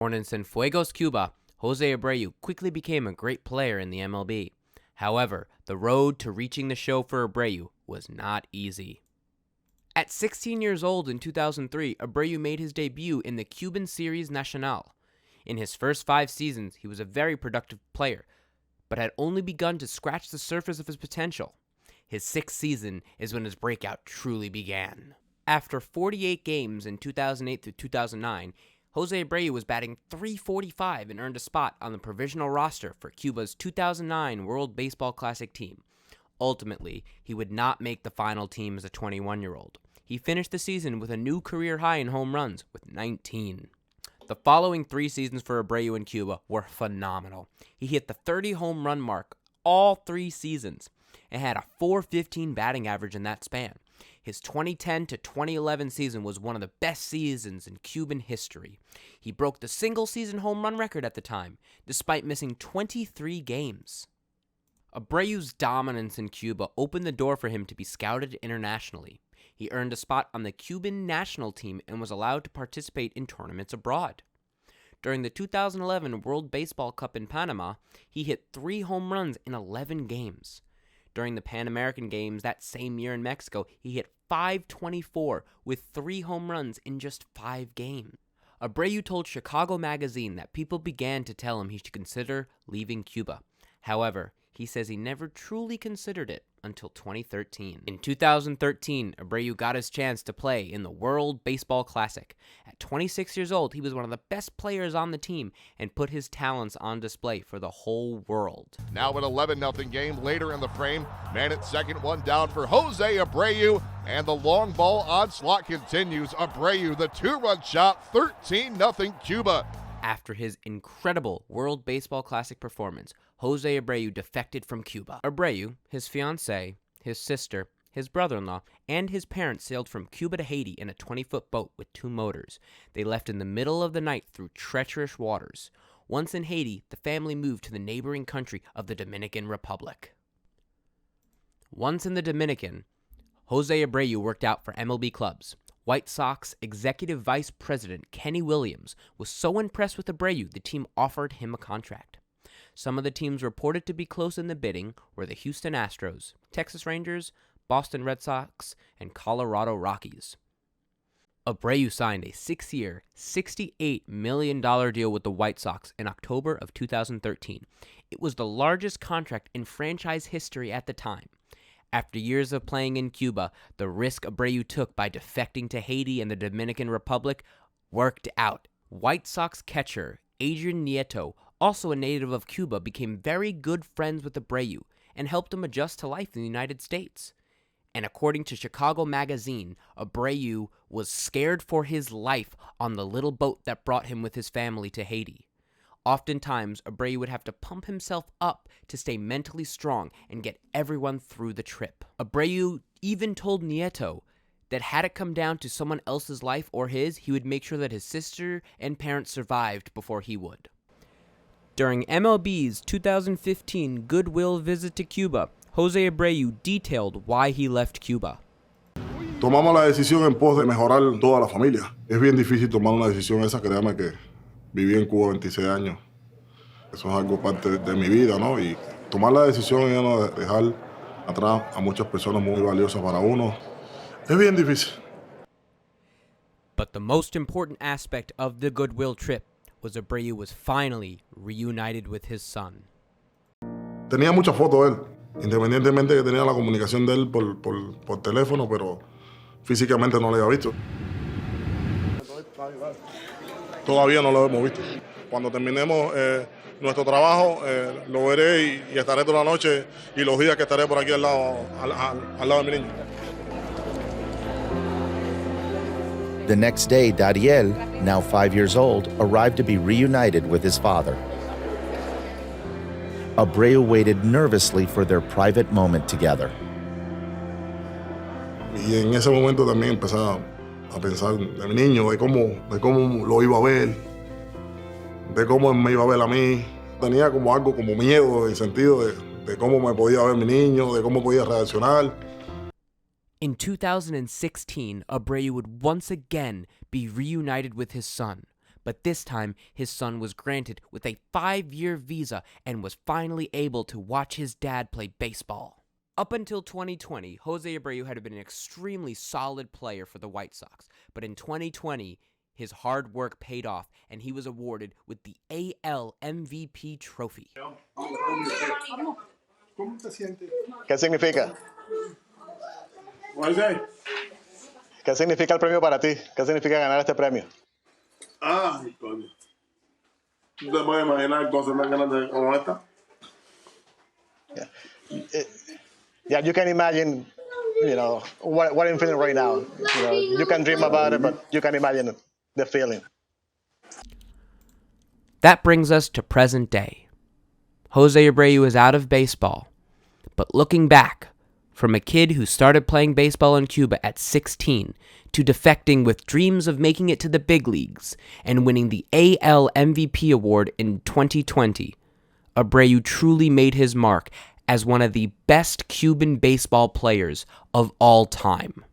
Born in Cienfuegos, Cuba, Jose Abreu quickly became a great player in the MLB. However, the road to reaching the show for Abreu was not easy. At 16 years old in 2003, Abreu made his debut in the Cuban Series Nacional. In his first 5 seasons, he was a very productive player, but had only begun to scratch the surface of his potential. His 6th season is when his breakout truly began. After 48 games in 2008 through 2009, Jose Abreu was batting .345 and earned a spot on the provisional roster for Cuba's 2009 World Baseball Classic team. Ultimately, he would not make the final team as a 21-year-old. He finished the season with a new career high in home runs with 19. The following 3 seasons for Abreu in Cuba were phenomenal. He hit the 30 home run mark all 3 seasons and had a .415 batting average in that span. His 2010 to 2011 season was one of the best seasons in Cuban history. He broke the single-season home run record at the time, despite missing 23 games. Abreu's dominance in Cuba opened the door for him to be scouted internationally. He earned a spot on the Cuban national team and was allowed to participate in tournaments abroad. During the 2011 World Baseball Cup in Panama, he hit 3 home runs in 11 games. During the Pan American Games that same year in Mexico, he hit .524 with 3 home runs in just 5 games. Abreu told Chicago Magazine that people began to tell him he should consider leaving Cuba. However, he says he never truly considered it until 2013. In 2013, Abreu got his chance to play in the World Baseball Classic. At 26 years old, he was one of the best players on the team and put his talents on display for the whole world. Now an 11-0 game later in the frame. Man at second, 1 down for Jose Abreu, and the long ball onslaught continues. Abreu, the 2-run shot, 13-0 Cuba. After his incredible World Baseball Classic performance, Jose Abreu defected from Cuba. Abreu, his fiancée, his sister, his brother-in-law, and his parents sailed from Cuba to Haiti in a 20-foot boat with 2 motors. They left in the middle of the night through treacherous waters. Once in Haiti, the family moved to the neighboring country of the Dominican Republic. Once in the Dominican, Jose Abreu worked out for MLB clubs. White Sox executive vice president Kenny Williams was so impressed with Abreu, the team offered him a contract. Some of the teams reported to be close in the bidding were the Houston Astros, Texas Rangers, Boston Red Sox, and Colorado Rockies. Abreu signed a 6-year, $68 million deal with the White Sox in October of 2013. It was the largest contract in franchise history at the time. After years of playing in Cuba, the risk Abreu took by defecting to Haiti and the Dominican Republic worked out. White Sox catcher Adrian Nieto, also a native of Cuba, became very good friends with Abreu and helped him adjust to life in the United States. And according to Chicago Magazine, Abreu was scared for his life on the little boat that brought him with his family to Haiti. Oftentimes, Abreu would have to pump himself up to stay mentally strong and get everyone through the trip. Abreu even told Nieto that had it come down to someone else's life or his, he would make sure that his sister and parents survived before he would. During MLB's 2015 goodwill visit to Cuba, Jose Abreu detailed why he left Cuba. Tomamos la decisión en pos de mejorar toda la familia. Es bien difícil tomar una decisión esa, créame que viví en Cuba 26 años. Eso es algo parte de mi vida, ¿no? Y tomar la decisión y no dejar atrás a muchas personas muy valiosas para uno es bien difícil. But the most important aspect of the goodwill trip was Abreu was finally reunited with his son. Tenía muchas fotos de él, independientemente que tenía la comunicación de él por teléfono, pero físicamente no lo había visto. Todavía no lo hemos visto. Cuando terminemos nuestro trabajo, lo veré y estaré toda la noche y los días que estaré por aquí al lado de mi niño. The next day, Dariel, now 5 years old, arrived to be reunited with his father. Abreu waited nervously for their private moment together. Y en ese momento también empezaba a pensar de mi niño, de cómo lo iba a ver, de cómo me iba a ver a mí. Tenía como algo como miedo en el sentido de cómo me podía ver mi niño, de cómo podía reaccionar. In 2016, Abreu would once again be reunited with his son, but this time his son was granted with a 5-year visa and was finally able to watch his dad play baseball. Up until 2020, Jose Abreu had been an extremely solid player for the White Sox, but in 2020, his hard work paid off and he was awarded with the AL MVP trophy. ¿Qué significa? What is that? ¿Qué significa el premio para ti? ¿Qué significa ganar este premio? Ay, coño. ¿Tú te puedes imaginar cosas tan grandes como esta? Yeah, you can imagine, what I'm feeling right now. You can dream about it, but you can imagine the feeling. That brings us to present day. Jose Abreu is out of baseball, but looking back, from a kid who started playing baseball in Cuba at 16 to defecting with dreams of making it to the big leagues and winning the AL MVP award in 2020, Abreu truly made his mark as one of the best Cuban baseball players of all time.